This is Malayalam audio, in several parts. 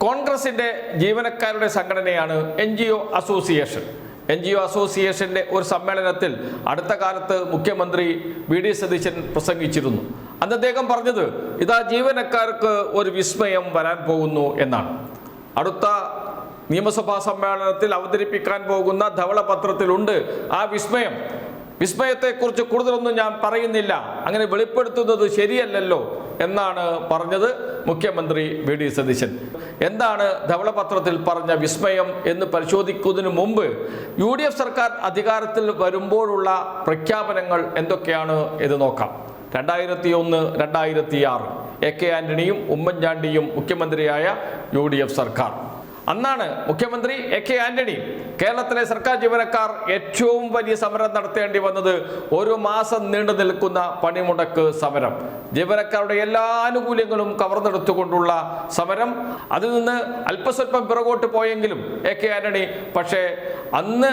കോൺഗ്രസിൻ്റെ ജീവനക്കാരുടെ സംഘടനയാണ് NGO അസോസിയേഷൻ. NGO അസോസിയേഷൻ്റെ ഒരു സമ്മേളനത്തിൽ അടുത്ത കാലത്ത് മുഖ്യമന്ത്രി VD സതീശൻ പ്രസംഗിച്ചിരുന്നു. അന്ന് അദ്ദേഹം പറഞ്ഞത് ഇതാ ജീവനക്കാർക്ക് ഒരു വിസ്മയം വരാൻ പോകുന്നു എന്നാണ്. അടുത്ത നിയമസഭാ സമ്മേളനത്തിൽ അവതരിപ്പിക്കാൻ പോകുന്ന ധവളപത്രത്തിലുണ്ട് ആ വിസ്മയത്തെക്കുറിച്ച് കൂടുതലൊന്നും ഞാൻ പറയുന്നില്ല, അങ്ങനെ വെളിപ്പെടുത്തുന്നത് ശരിയല്ലല്ലോ എന്നാണ് പറഞ്ഞത് മുഖ്യമന്ത്രി VD സതീശൻ. എന്താണ് ധവളപത്രത്തിൽ പറഞ്ഞ വിസ്മയം എന്ന് പരിശോധിക്കുന്നതിന് മുമ്പ് UDF സർക്കാർ അധികാരത്തിൽ വരുമ്പോഴുള്ള പ്രഖ്യാപനങ്ങൾ എന്തൊക്കെയാണ് എന്ന് നോക്കാം. 2001-2006 AK ആന്റണിയും ഉമ്മൻചാണ്ടിയും മുഖ്യമന്ത്രിയായ UDF സർക്കാർ. അന്നാണ് മുഖ്യമന്ത്രി AK ആന്റണി കേരളത്തിലെ സർക്കാർ ജീവനക്കാർ ഏറ്റവും വലിയ സമരം നടത്തേണ്ടി വന്നത്. 1 മാസം നീണ്ടു നിൽക്കുന്ന പണിമുടക്ക് സമരം, ജീവനക്കാരുടെ എല്ലാ ആനുകൂല്യങ്ങളും കവർന്നെടുത്തുകൊണ്ടുള്ള സമരം. അതിൽ നിന്ന് അല്പസ്വല്പം പിറകോട്ട് പോയെങ്കിലും AK ആന്റണി പക്ഷേ അന്ന്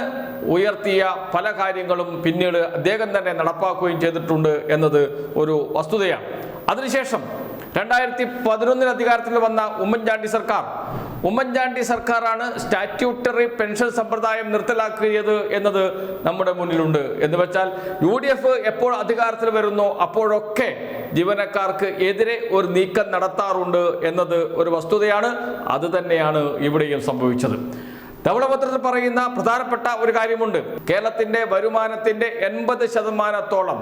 ഉയർത്തിയ പല കാര്യങ്ങളും പിന്നീട് അദ്ദേഹം തന്നെ നടപ്പാക്കുകയും ചെയ്തിട്ടുണ്ട് എന്നത് ഒരു വസ്തുതയാണ്. അതിനുശേഷം 2011 അധികാരത്തിൽ വന്ന ഉമ്മൻചാണ്ടി സർക്കാരാണ് സ്റ്റാറ്റ്യൂട്ടറി പെൻഷൻ സമ്പ്രദായം നിർത്തലാക്കിയത് എന്നത് നമ്മുടെ മുന്നിലുണ്ട്. എന്ന് വെച്ചാൽ UDF എപ്പോൾ അധികാരത്തിൽ വരുന്നോ അപ്പോഴൊക്കെ ജീവനക്കാർക്ക് എതിരെ ഒരു നീക്കം നടത്താറുണ്ട് എന്നത് ഒരു വസ്തുതയാണ്. അത് തന്നെയാണ് ഇവിടെയും സംഭവിച്ചത്. ധവളപത്രത്തിൽ പറയുന്ന പ്രധാനപ്പെട്ട ഒരു കാര്യമുണ്ട്. കേരളത്തിന്റെ വരുമാനത്തിന്റെ 80%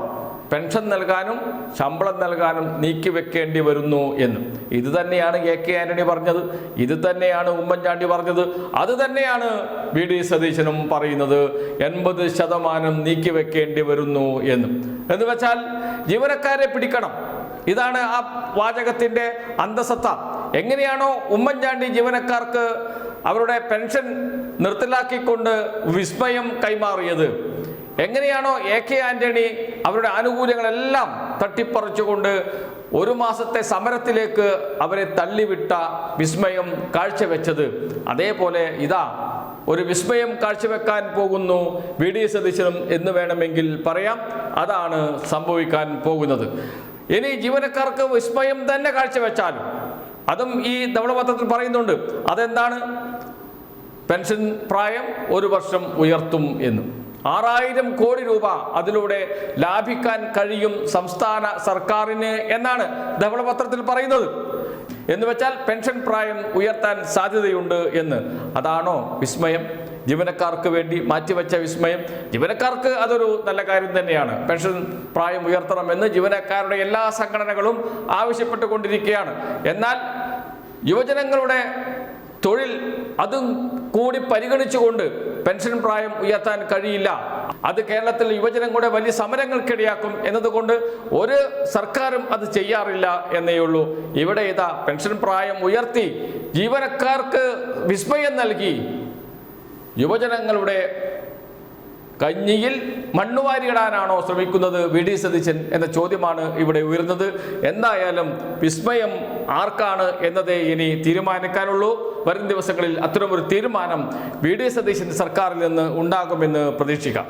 പെൻഷൻ നൽകാനും ശമ്പളം നൽകാനും നീക്കിവെക്കേണ്ടി വരുന്നു എന്ന്. ഇത് തന്നെയാണ് AK ആന്റണി പറഞ്ഞത്, ഇത് തന്നെയാണ് ഉമ്മൻചാണ്ടി പറഞ്ഞത്, അത് തന്നെയാണ് VD സതീശനും പറയുന്നത്. 80% നീക്കിവെക്കേണ്ടി വരുന്നു എന്ന് വെച്ചാൽ ജീവനക്കാരെ പിടിക്കണം. ഇതാണ് ആ വാചകത്തിന്റെ അന്തസത്ത. എങ്ങനെയാണോ ഉമ്മൻചാണ്ടി ജീവനക്കാർക്ക് അവരുടെ പെൻഷൻ നിർത്തലാക്കിക്കൊണ്ട് വിസ്മയം കൈമാറിയത്, എങ്ങനെയാണോ AK ആന്റണി അവരുടെ ആനുകൂല്യങ്ങളെല്ലാം തട്ടിപ്പറിച്ചുകൊണ്ട് 1 മാസത്തെ സമരത്തിലേക്ക് അവരെ തള്ളിവിട്ട വിസ്മയം കാഴ്ചവെച്ചത്, അതേപോലെ ഇതാ ഒരു വിസ്മയം കാഴ്ചവെക്കാൻ പോകുന്നു VD സതീശനും എന്ന് വേണമെങ്കിൽ പറയാം. അതാണ് സംഭവിക്കാൻ പോകുന്നത്. ഇനി ജീവനക്കാർക്ക് വിസ്മയം തന്നെ കാഴ്ചവെച്ചാലും അതും ഈ ധവളപത്രത്തിൽ പറയുന്നുണ്ട്. അതെന്താണ്? പെൻഷൻ പ്രായം 1 വർഷം ഉയർത്തും എന്നും 6000 കോടി രൂപ അതിലൂടെ ലാഭിക്കാൻ കഴിയും സംസ്ഥാന സർക്കാരിന് എന്നാണ് ധവളപത്രത്തിൽ പറയുന്നത്. എന്ന് വെച്ചാൽ പെൻഷൻ പ്രായം ഉയർത്താൻ സാധ്യതയുണ്ട് എന്ന്. അതാണോ വിസ്മയം? ജീവനക്കാർക്ക് വേണ്ടി മാറ്റിവെച്ച വിസ്മയം. ജീവനക്കാർക്ക് അതൊരു നല്ല കാര്യം തന്നെയാണ്. പെൻഷൻ പ്രായം ഉയർത്തണമെന്ന് ജീവനക്കാരുടെ എല്ലാ സംഘടനകളും ആവശ്യപ്പെട്ടുകൊണ്ടിരിക്കുകയാണ്. എന്നാൽ യുവജനങ്ങളുടെ തൊഴിൽ അതും കൂടി പരിഗണിച്ചുകൊണ്ട് പെൻഷൻ പ്രായം ഉയർത്താൻ കഴിയില്ല. അത് കേരളത്തിൽ യുവജനങ്ങളുടെ വലിയ സമരങ്ങൾക്കിടയാക്കും എന്നതുകൊണ്ട് ഒരു സർക്കാരും അത് ചെയ്യാറില്ല എന്നേ ഉള്ളൂ. ഇവിടെ ഇതാ പെൻഷൻ പ്രായം ഉയർത്തി ജീവനക്കാർക്ക് വിസ്മയം നൽകി യുവജനങ്ങളുടെ കഞ്ഞിയിൽ മണ്ണുവാരിയിടാനാണോ ശ്രമിക്കുന്നത് VD സതീശൻ എന്ന ചോദ്യമാണ് ഇവിടെ ഉയർന്നത്. എന്തായാലും വിസ്മയം ആർക്കാണ് എന്നതേ ഇനി തീരുമാനിക്കാനുള്ളൂ. വരും ദിവസങ്ങളിൽ അത്തരമൊരു തീരുമാനം VD സതീശൻ സർക്കാരിൽ നിന്ന് ഉണ്ടാകുമെന്ന് പ്രതീക്ഷിക്കാം.